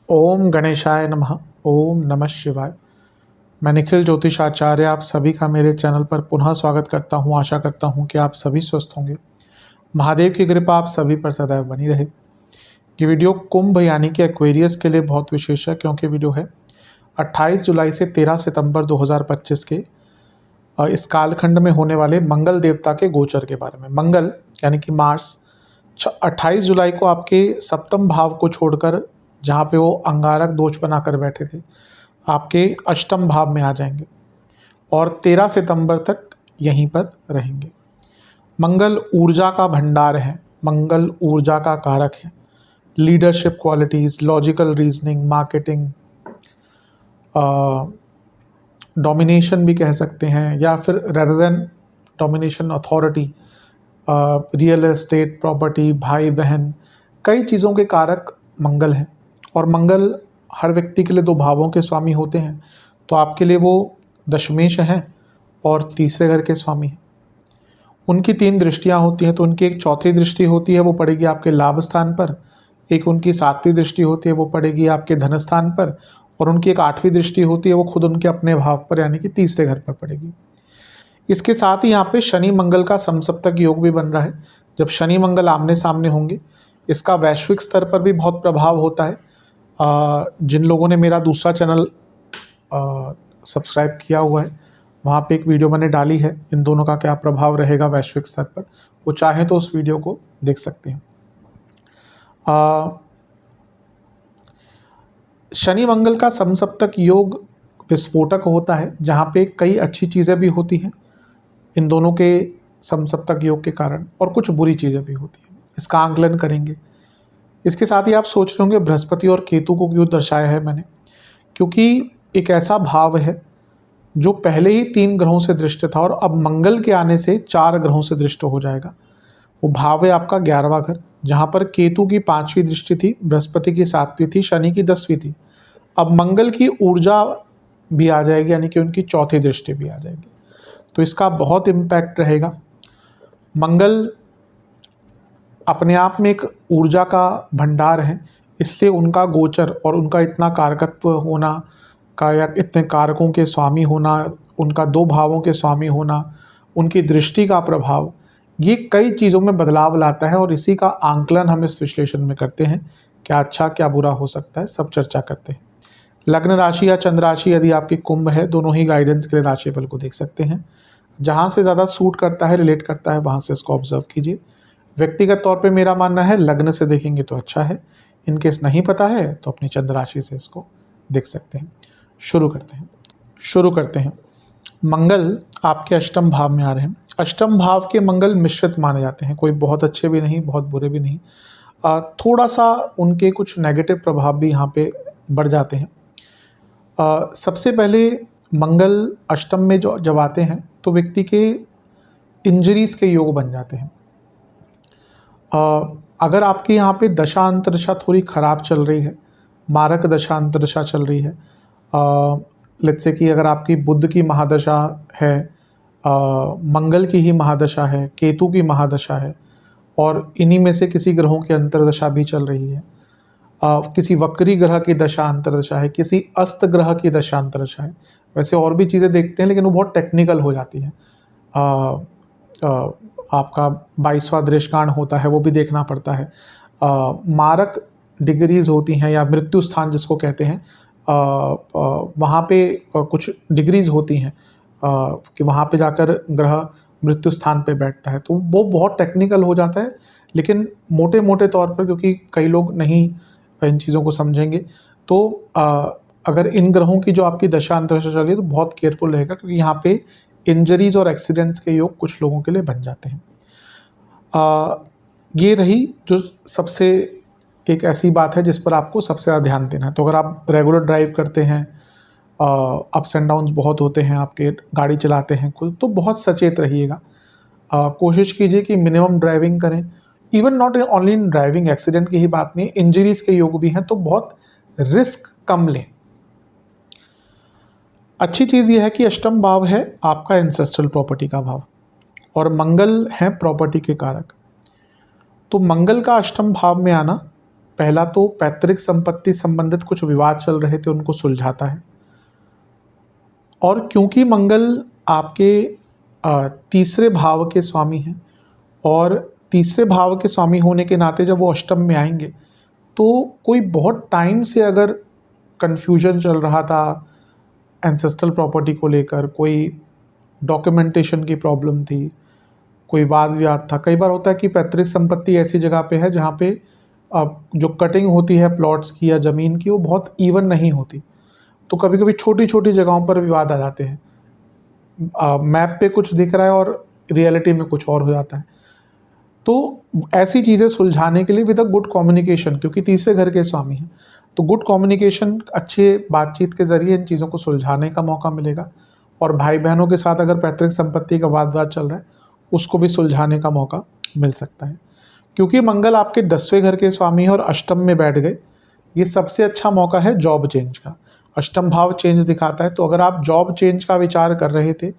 ओम गणेशाय नमः। ओम नमः शिवाय। मैं निखिल ज्योतिषाचार्य आप सभी का मेरे चैनल पर पुनः स्वागत करता हूं। आशा करता हूं कि आप सभी स्वस्थ होंगे। महादेव की कृपा आप सभी पर सदैव बनी रहे। ये वीडियो कुंभ यानी कि एक्वेरियस के लिए बहुत विशेष है, क्योंकि वीडियो है 28 जुलाई से 13 सितंबर 2025 के इस कालखंड में होने वाले मंगल देवता के गोचर के बारे में। मंगल यानी कि मार्स 28 जुलाई को आपके सप्तम भाव को छोड़कर, जहाँ पे वो अंगारक दोष बनाकर बैठे थे, आपके अष्टम भाव में आ जाएंगे और 13 सितंबर तक यहीं पर रहेंगे। मंगल ऊर्जा का भंडार है, मंगल ऊर्जा का कारक है। Leadership qualities, logical reasoning, marketing, domination भी कह सकते हैं, या फिर rather than domination authority, real estate, property, भाई बहन, कई चीज़ों के कारक मंगल हैं। और मंगल हर व्यक्ति के लिए दो भावों के स्वामी होते हैं, तो आपके लिए वो दशमेश हैं और तीसरे घर के स्वामी हैं। उनकी 3 दृष्टियां होती हैं, तो उनकी एक चौथी दृष्टि होती है, वो पड़ेगी आपके लाभ स्थान पर। एक उनकी 7वीं दृष्टि होती है, वो पड़ेगी आपके धन स्थान पर। और उनकी एक 8वीं दृष्टि होती है, वो खुद उनके अपने भाव पर यानी कि तीसरे घर पर पड़ेगी। इसके साथ ही यहाँ पे शनि मंगल का समसप्तक योग भी बन रहा है। जब शनि मंगल आमने सामने होंगे, इसका वैश्विक स्तर पर भी बहुत प्रभाव होता है। जिन लोगों ने मेरा दूसरा चैनल सब्सक्राइब किया हुआ है, वहाँ पे एक वीडियो मैंने डाली है इन दोनों का क्या प्रभाव रहेगा वैश्विक स्तर पर, वो चाहें तो उस वीडियो को देख सकते हैं। शनि मंगल का समसप्तक योग विस्फोटक होता है, जहाँ पे कई अच्छी चीज़ें भी होती हैं इन दोनों के समसप्तक योग के कारण, और कुछ बुरी चीज़ें भी होती हैं। इसका आंकलन करेंगे। इसके साथ ही आप सोच रहे होंगे बृहस्पति और केतु को क्यों दर्शाया है मैंने, क्योंकि एक ऐसा भाव है जो पहले ही 3 ग्रहों से दृष्ट था और अब मंगल के आने से 4 ग्रहों से दृष्ट हो जाएगा। वो भाव है आपका 11वां घर, जहाँ पर केतु की 5वीं दृष्टि थी, बृहस्पति की 7वीं थी, शनि की 10वीं थी। अब मंगल की ऊर्जा भी आ जाएगी, यानी कि उनकी 4थी दृष्टि भी आ जाएगी। तो इसका बहुत इम्पैक्ट रहेगा। मंगल अपने आप में एक ऊर्जा का भंडार है, इसलिए उनका गोचर और उनका इतना कारकत्व होना का, या इतने कारकों के स्वामी होना, उनका 2 भावों के स्वामी होना, उनकी दृष्टि का प्रभाव, ये कई चीज़ों में बदलाव लाता है। और इसी का आंकलन हम इस विश्लेषण में करते हैं, क्या अच्छा क्या बुरा हो सकता है, सब चर्चा करते हैं। लग्न राशि या चंद्र राशि यदि आपकी कुंभ है, दोनों ही गाइडेंस के लिए राशिफल को देख सकते हैं। जहाँ से ज़्यादा सूट करता है, रिलेट करता है, वहाँ से इसको ऑब्जर्व कीजिए। व्यक्तिगत तौर पे मेरा मानना है लग्न से देखेंगे तो अच्छा है। इनकेस नहीं पता है तो अपनी चंद्र राशि से इसको देख सकते हैं। शुरू करते हैं। मंगल आपके अष्टम भाव में आ रहे हैं। अष्टम भाव के मंगल मिश्रित माने जाते हैं, कोई बहुत अच्छे भी नहीं, बहुत बुरे भी नहीं। थोड़ा सा उनके कुछ नेगेटिव प्रभाव भी यहाँ पे बढ़ जाते हैं। सबसे पहले मंगल अष्टम में जब आते हैं तो व्यक्ति के इंजरीज के योग बन जाते हैं। अगर आपके यहाँ पे दशा अंतरदशा थोड़ी ख़राब चल रही है, मारक दशा अंतरदशा चल रही है, लेट्स से कि अगर आपकी बुध की महादशा है, मंगल की ही महादशा है, केतु की महादशा है, और इन्हीं में से किसी ग्रहों की अंतरदशा भी चल रही है, किसी वक्री ग्रह की दशा अंतरदशा है, किसी अस्त ग्रह की दशा अंतरदशा है। वैसे और भी चीज़ें देखते हैं, लेकिन वो बहुत टेक्निकल हो जाती हैं। आपका 22वां दृष्कांड होता है, वो भी देखना पड़ता है। मारक डिग्रीज होती हैं, या मृत्यु स्थान जिसको कहते हैं, वहाँ पे कुछ डिग्रीज होती हैं कि वहाँ पे जाकर ग्रह मृत्यु स्थान पे बैठता है, तो वो बहुत टेक्निकल हो जाता है। लेकिन मोटे मोटे तौर पर, क्योंकि कई लोग नहीं इन चीज़ों को समझेंगे, तो अगर इन ग्रहों की जो आपकी दशा अंतरदशा चल रही है तो बहुत केयरफुल रहेगा, क्योंकि यहाँ पे इंजरीज और एक्सीडेंट्स के योग कुछ लोगों के लिए बन जाते हैं। ये रही जो सबसे एक ऐसी बात है जिस पर आपको सबसे ज़्यादा ध्यान देना है। तो अगर आप रेगुलर ड्राइव करते हैं, अप्स एंड डाउन्स बहुत होते हैं, आपके गाड़ी चलाते हैं खुद, तो बहुत सचेत रहिएगा। कोशिश कीजिए कि मिनिमम ड्राइविंग करें। Even not only in driving, accident की ही बात नहीं, इंजरीज के योग भी हैं, तो बहुत रिस्क कम लें। अच्छी चीज़ यह है कि अष्टम भाव है आपका एंसेस्ट्रल प्रॉपर्टी का भाव, और मंगल है प्रॉपर्टी के कारक। तो मंगल का अष्टम भाव में आना, पहला तो पैतृक संपत्ति संबंधित कुछ विवाद चल रहे थे उनको सुलझाता है। और क्योंकि मंगल आपके तीसरे भाव के स्वामी हैं, और तीसरे भाव के स्वामी होने के नाते जब वो अष्टम में आएंगे तो कोई बहुत टाइम से अगर कन्फ्यूजन चल रहा था एंसेस्ट्रल प्रॉपर्टी को लेकर, कोई डॉक्यूमेंटेशन की प्रॉब्लम थी, कोई वाद विवाद था। कई बार होता है कि पैतृक संपत्ति ऐसी जगह पे है जहाँ पे जो कटिंग होती है प्लॉट्स की या ज़मीन की वो बहुत इवन नहीं होती, तो कभी कभी छोटी छोटी जगहों पर विवाद आ जाते हैं। मैप पे कुछ दिख रहा है और रियलिटी में कुछ और हो जाता है। तो ऐसी चीज़ें सुलझाने के लिए विद अ गुड कम्युनिकेशन, क्योंकि तीसरे घर के स्वामी हैं, तो गुड कम्युनिकेशन, अच्छे बातचीत के ज़रिए इन चीज़ों को सुलझाने का मौका मिलेगा। और भाई बहनों के साथ अगर पैतृक संपत्ति का वाद विवाद चल रहा है उसको भी सुलझाने का मौका मिल सकता है। क्योंकि मंगल आपके 10वें घर के स्वामी हैं और अष्टम में बैठ गए, ये सबसे अच्छा मौका है जॉब चेंज का। अष्टम भाव चेंज दिखाता है, तो अगर आप जॉब चेंज का विचार कर रहे थे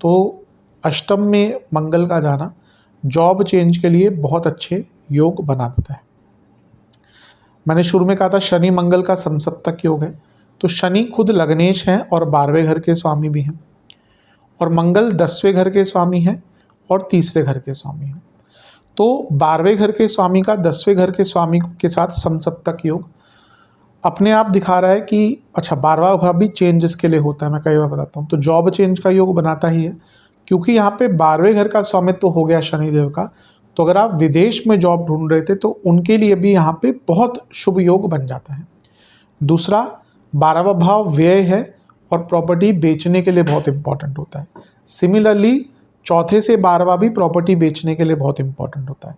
तो अष्टम में मंगल का जाना जॉब चेंज के लिए बहुत अच्छे योग बना देता है। मैंने शुरू में कहा था शनि मंगल का समसप्तक योग है, तो शनि खुद लग्नेश हैं और 12वें घर के स्वामी भी हैं, और मंगल 10वें घर के स्वामी हैं और तीसरे घर के स्वामी हैं। तो 12वें घर के स्वामी का 10वें घर के स्वामी के साथ समसप्तक योग अपने आप दिखा रहा है कि अच्छा 12वां भाव भी चेंजेस के लिए होता है, मैं कई बार बताता हूँ, तो जॉब चेंज का योग बनाता ही है। क्योंकि यहाँ पे 12वें घर का स्वामित्व हो गया शनिदेव का, तो अगर आप विदेश में जॉब ढूंढ रहे थे तो उनके लिए भी यहाँ पे बहुत शुभ योग बन जाता है। दूसरा, 12वां भाव व्यय है और प्रॉपर्टी बेचने के लिए बहुत इंपॉर्टेंट होता है। सिमिलरली चौथे से 12वां भी प्रॉपर्टी बेचने के लिए बहुत इंपॉर्टेंट होता है।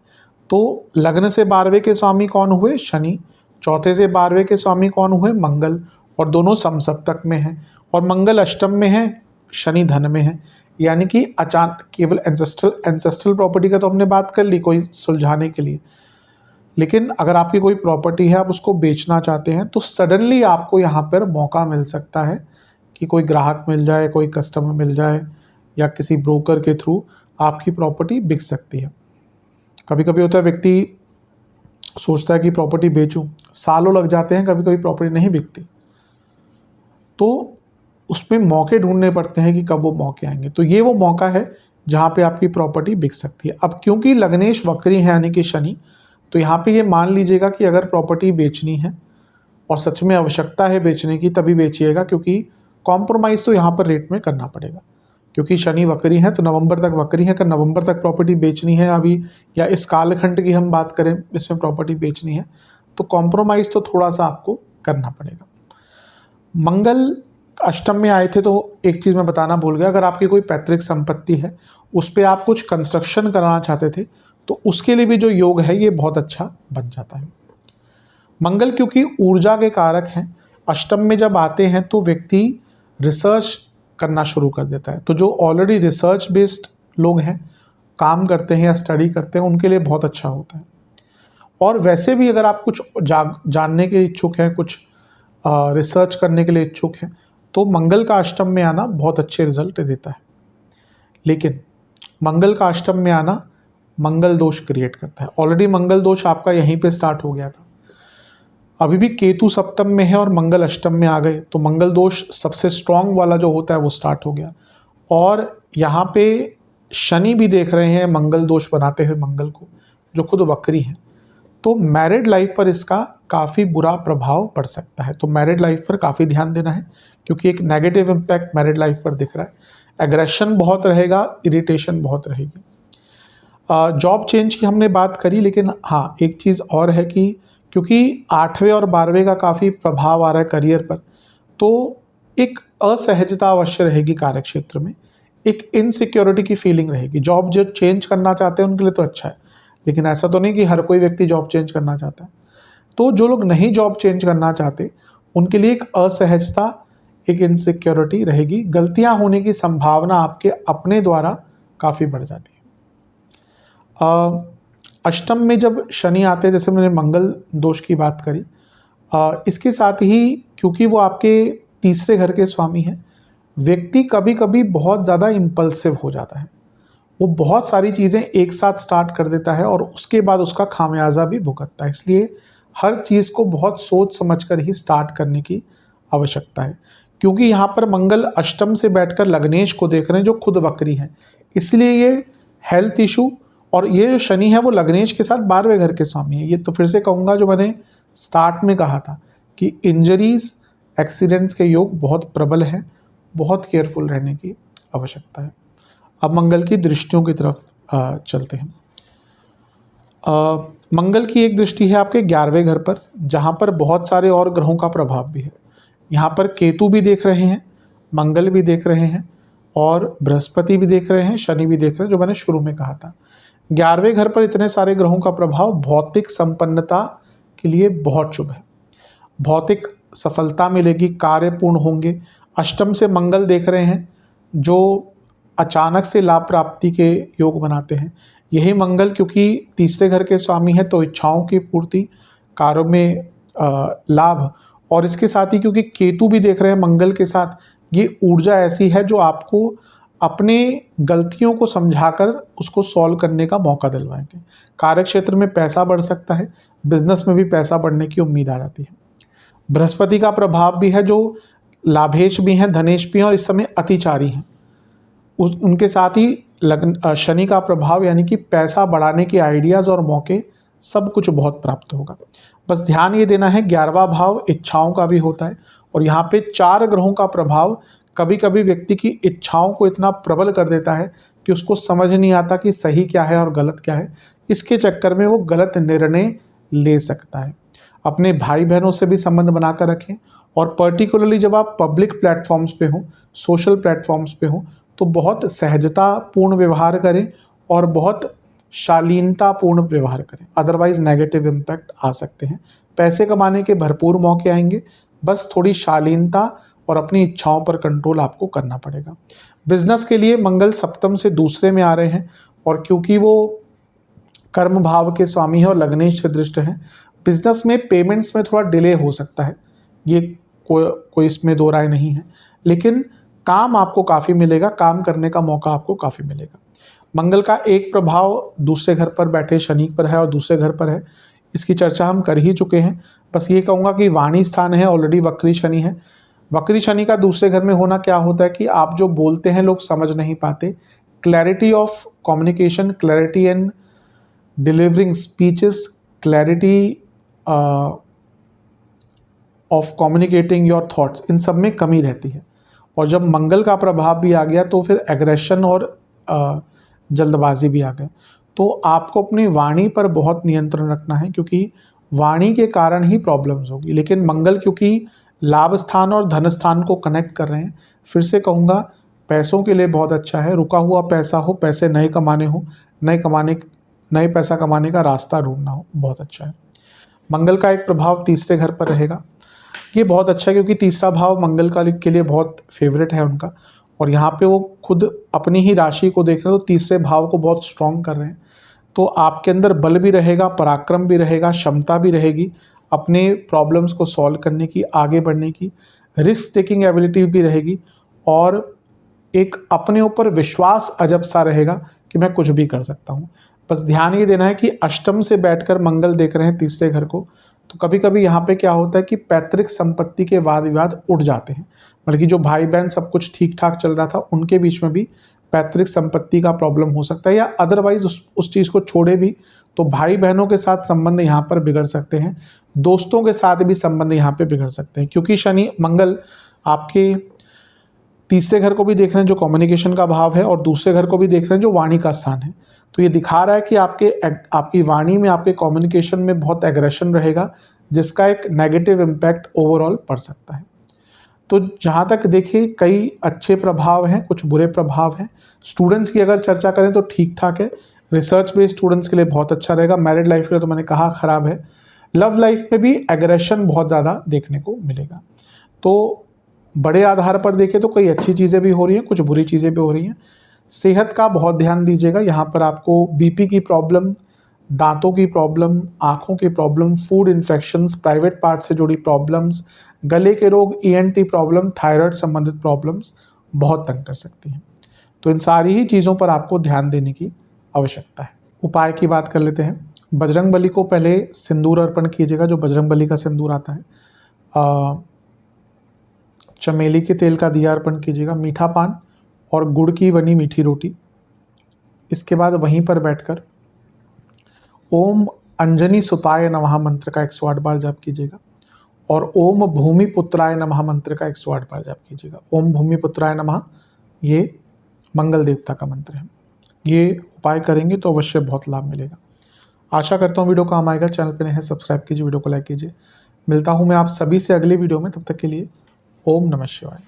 तो लग्न से 12वें के स्वामी कौन हुए? शनि। चौथे से 12वें के स्वामी कौन हुए? मंगल। और दोनों समसप्तक में हैं, और मंगल अष्टम में है, शनि धन में है। यानी कि अचानक केवल एंसेस्ट्रल प्रॉपर्टी का तो हमने बात कर ली कोई सुलझाने के लिए, लेकिन अगर आपकी कोई प्रॉपर्टी है आप उसको बेचना चाहते हैं तो सडनली आपको यहाँ पर मौका मिल सकता है कि कोई ग्राहक मिल जाए, कोई कस्टमर मिल जाए, या किसी ब्रोकर के थ्रू आपकी प्रॉपर्टी बिक सकती है। कभी कभी होता है व्यक्ति सोचता है कि प्रॉपर्टी बेचूं, सालों लग जाते हैं, कभी कभी प्रॉपर्टी नहीं बिकती, तो उसमें मौके ढूंढने पड़ते हैं कि कब वो मौके आएंगे। तो ये वो मौका है जहाँ पे आपकी प्रॉपर्टी बिक सकती है। अब क्योंकि लग्नेश वक्री है यानी कि शनि, तो यहाँ पे ये मान लीजिएगा कि अगर प्रॉपर्टी बेचनी है और सच में आवश्यकता है बेचने की तभी बेचिएगा, क्योंकि कॉम्प्रोमाइज़ तो यहाँ पर रेट में करना पड़ेगा। क्योंकि शनि वक्री है तो नवंबर तक वक्री है, अगर नवंबर तक प्रॉपर्टी बेचनी है अभी, या इस कालखंड की हम बात करें इसमें प्रॉपर्टी बेचनी है, तो कॉम्प्रोमाइज़ तो थोड़ा सा आपको करना पड़ेगा। मंगल अष्टम में आए थे तो एक चीज़ मैं बताना भूल गया, अगर आपकी कोई पैतृक संपत्ति है उस पर आप कुछ कंस्ट्रक्शन कराना चाहते थे तो उसके लिए भी जो योग है ये बहुत अच्छा बन जाता है। मंगल क्योंकि ऊर्जा के कारक हैं, अष्टम में जब आते हैं तो व्यक्ति रिसर्च करना शुरू कर देता है। तो जो ऑलरेडी रिसर्च बेस्ड लोग हैं, काम करते हैं या स्टडी करते हैं, उनके लिए बहुत अच्छा होता है। और वैसे भी अगर आप कुछ जानने के इच्छुक हैं, कुछ रिसर्च करने के लिए इच्छुक हैं, तो मंगल का अष्टम में आना बहुत अच्छे रिजल्ट देता है। लेकिन मंगल का अष्टम में आना मंगल दोष क्रिएट करता है। ऑलरेडी मंगल दोष आपका यहीं पे स्टार्ट हो गया था, अभी भी केतु सप्तम में है और मंगल अष्टम में आ गए, तो मंगल दोष सबसे स्ट्रांग वाला जो होता है वो स्टार्ट हो गया। और यहाँ पे शनि भी देख रहे हैं मंगल दोष बनाते हुए मंगल को, जो खुद वक्री है, तो मैरिड लाइफ पर इसका काफ़ी बुरा प्रभाव पड़ सकता है। तो मैरिड लाइफ पर काफ़ी ध्यान देना है, क्योंकि एक नेगेटिव इम्पैक्ट मैरिड लाइफ पर दिख रहा है। एग्रेशन बहुत रहेगा, इरिटेशन बहुत रहेगी। जॉब चेंज की हमने बात करी, लेकिन हाँ एक चीज़ और है कि क्योंकि 8वें और 12वें का काफ़ी प्रभाव आ रहा है करियर पर, तो एक असहजता अवश्य रहेगी कार्यक्षेत्र में, एक इनसिक्योरिटी की फीलिंग रहेगी। जॉब जो चेंज करना चाहते हैं उनके लिए तो अच्छा है, लेकिन ऐसा तो नहीं कि हर कोई व्यक्ति जॉब चेंज करना चाहता है। तो जो लोग नहीं जॉब चेंज करना चाहते उनके लिए एक असहजता, एक इनसिक्योरिटी रहेगी। गलतियां होने की संभावना आपके अपने द्वारा काफ़ी बढ़ जाती है। अष्टम में जब शनि आते हैं, जैसे मैंने मंगल दोष की बात करी, इसके साथ ही क्योंकि वो आपके तीसरे घर के स्वामी हैं, व्यक्ति कभी कभी बहुत ज़्यादा इम्पल्सिव हो जाता है वो बहुत सारी चीज़ें एक साथ स्टार्ट कर देता है और उसके बाद उसका खामियाजा भी भुगतता है। इसलिए हर चीज़ को बहुत सोच समझ कर ही स्टार्ट करने की आवश्यकता है, क्योंकि यहाँ पर मंगल अष्टम से बैठकर लग्नेश को देख रहे हैं जो खुद वक्री है। इसलिए ये हेल्थ इशू, और ये जो शनि है वो लग्नेश के साथ 12वें घर के स्वामी है। ये तो फिर से कहूँगा जो मैंने स्टार्ट में कहा था कि इंजरीज, एक्सीडेंट्स के योग बहुत प्रबल हैं, बहुत केयरफुल रहने की आवश्यकता है। अब मंगल की दृष्टियों की तरफ चलते हैं। मंगल की एक दृष्टि है आपके 11वें घर पर, जहाँ पर बहुत सारे और ग्रहों का प्रभाव भी है। यहाँ पर केतु भी देख रहे हैं, मंगल भी देख रहे हैं, और बृहस्पति भी देख रहे हैं, शनि भी देख रहे हैं, जो मैंने शुरू में कहा था। 11वें घर पर इतने सारे ग्रहों का प्रभाव भौतिक संपन्नता के लिए बहुत शुभ है। भौतिक सफलता मिलेगी, कार्य पूर्ण होंगे। अष्टम से मंगल देख रहे हैं जो अचानक से लाभ प्राप्ति के योग बनाते हैं। यही मंगल क्योंकि तीसरे घर के स्वामी है तो इच्छाओं की पूर्ति, कार्यों में लाभ, और इसके साथ ही क्योंकि केतु भी देख रहे हैं मंगल के साथ, ये ऊर्जा ऐसी है जो आपको अपने गलतियों को समझाकर उसको सॉल्व करने का मौका दिलवाएंगे। कार्य क्षेत्र में पैसा बढ़ सकता है, बिजनेस में भी पैसा बढ़ने की उम्मीद आ जाती है। बृहस्पति का प्रभाव भी है जो लाभेश भी हैं, धनेश भी हैं, और इस समय अतिचारी हैं। उनके साथ ही शनि का प्रभाव, यानी कि पैसा बढ़ाने के आइडियाज़ और मौके सब कुछ बहुत प्राप्त होगा। बस ध्यान ये देना है 11वां भाव इच्छाओं का भी होता है, और यहाँ पे 4 ग्रहों का प्रभाव कभी कभी व्यक्ति की इच्छाओं को इतना प्रबल कर देता है कि उसको समझ नहीं आता कि सही क्या है और गलत क्या है। इसके चक्कर में वो गलत निर्णय ले सकता है। अपने भाई बहनों से भी संबंध बनाकर रखें, और पर्टिकुलरली जब आप पब्लिक प्लेटफॉर्म्स पे हों, सोशल प्लेटफॉर्म्स पे हों, तो बहुत सहजतापूर्ण व्यवहार करें और बहुत शालीनतापूर्ण व्यवहार करें, अदरवाइज नेगेटिव इम्पैक्ट आ सकते हैं। पैसे कमाने के भरपूर मौके आएंगे, बस थोड़ी शालीनता और अपनी इच्छाओं पर कंट्रोल आपको करना पड़ेगा। बिजनेस के लिए मंगल सप्तम से दूसरे में आ रहे हैं, और क्योंकि वो कर्म भाव के स्वामी है और लग्नेश से दृष्ट है, बिजनेस में पेमेंट्स में थोड़ा डिले हो सकता है, ये कोई इसमें दो राय नहीं है, लेकिन काम आपको काफ़ी मिलेगा, काम करने का मौका आपको काफ़ी मिलेगा। मंगल का एक प्रभाव दूसरे घर पर बैठे शनि पर है और दूसरे घर पर है, इसकी चर्चा हम कर ही चुके हैं। बस ये कहूँगा कि वाणी स्थान है, ऑलरेडी वक्री शनि है। वक्री शनि का दूसरे घर में होना क्या होता है कि आप जो बोलते हैं लोग समझ नहीं पाते। Clarity of communication, clarity and delivering speeches, clarity of communicating your thoughts, इन सब में कमी रहती है। और जब मंगल का प्रभाव भी आ गया तो फिर एग्रेशन और जल्दबाजी भी आ गए। तो आपको अपनी वाणी पर बहुत नियंत्रण रखना है, क्योंकि वाणी के कारण ही प्रॉब्लम्स होगी। लेकिन मंगल क्योंकि लाभ स्थान और धन स्थान को कनेक्ट कर रहे हैं, फिर से कहूँगा पैसों के लिए बहुत अच्छा है। रुका हुआ पैसा हो, पैसे नए कमाने हो, नए पैसा कमाने का रास्ता ढूंढना हो, बहुत अच्छा है। मंगल का एक प्रभाव तीसरे घर पर रहेगा, ये बहुत अच्छा है क्योंकि तीसरा भाव मंगल का के लिए बहुत फेवरेट है उनका, और यहाँ पे वो खुद अपनी ही राशि को देख रहे हैं तो तीसरे भाव को बहुत स्ट्रॉन्ग कर रहे हैं। तो आपके अंदर बल भी रहेगा, पराक्रम भी रहेगा, क्षमता भी रहेगी अपने प्रॉब्लम्स को सॉल्व करने की, आगे बढ़ने की, रिस्क टेकिंग एबिलिटी भी रहेगी, और एक अपने ऊपर विश्वास अजब सा रहेगा कि मैं कुछ भी कर सकता हूँ। बस ध्यान ये देना है कि अष्टम से बैठकर मंगल देख रहे हैं तीसरे घर को, तो कभी कभी यहाँ पे क्या होता है कि पैतृक संपत्ति के वाद विवाद उठ जाते हैं। मतलब कि जो भाई बहन सब कुछ ठीक ठाक चल रहा था, उनके बीच में भी पैतृक संपत्ति का प्रॉब्लम हो सकता है, या अदरवाइज उस चीज़ को छोड़े भी तो भाई बहनों के साथ संबंध यहाँ पर बिगड़ सकते हैं, दोस्तों के साथ भी संबंध यहाँ पे बिगड़ सकते हैं, क्योंकि शनि मंगल आपके तीसरे घर को भी देख रहे हैं जो कम्युनिकेशन का भाव है, और दूसरे घर को भी देख रहे हैं जो वाणी का स्थान है। तो ये दिखा रहा है कि आपकी वाणी में, आपके कम्युनिकेशन में बहुत एग्रेशन रहेगा, जिसका एक नेगेटिव इम्पैक्ट ओवरऑल पड़ सकता है। तो जहाँ तक देखिए कई अच्छे प्रभाव हैं, कुछ बुरे प्रभाव हैं। स्टूडेंट्स की अगर चर्चा करें तो ठीक ठाक है, रिसर्च बेस्ड स्टूडेंट्स के लिए बहुत अच्छा रहेगा। मैरिड लाइफ के लिए तो मैंने कहा खराब है। लव लाइफ में भी एग्रेशन बहुत ज़्यादा देखने को मिलेगा। तो बड़े आधार पर देखें तो कई अच्छी चीज़ें भी हो रही हैं, कुछ बुरी चीज़ें भी हो रही हैं। सेहत का बहुत ध्यान दीजिएगा, यहाँ पर आपको बीपी की प्रॉब्लम, दांतों की प्रॉब्लम, आँखों की problem, food infections, private part से जुड़ी प्रॉब्लम्स, गले के रोग, ईएनटी प्रॉब्लम, थायराइड संबंधित प्रॉब्लम्स बहुत तंग कर सकती हैं। तो इन सारी ही चीज़ों पर आपको ध्यान देने की आवश्यकता है। उपाय की बात कर लेते हैं। बजरंग बली को पहले सिंदूर अर्पण कीजिएगा, जो बजरंग बली का सिंदूर आता है। चमेली के तेल का दिया अर्पण कीजिएगा, मीठा पान और गुड़ की बनी मीठी रोटी। इसके बाद वहीं पर बैठकर ओम अंजनी सुताय नमः मंत्र का 108 बार जाप कीजिएगा और ओम भूमि पुत्राय नमः मंत्र का 108 बार जाप कीजिएगा। ओम भूमि पुत्राय नमः ये मंगल देवता का मंत्र है। ये उपाय करेंगे तो अवश्य बहुत लाभ मिलेगा। आशा करता हूँ वीडियो काम आएगा। चैनल पर नए हैं सब्सक्राइब कीजिए, वीडियो को लाइक कीजिए। मिलता हूँ मैं आप सभी से अगले वीडियो में, तब तक के लिए ओम नमः शिवाय।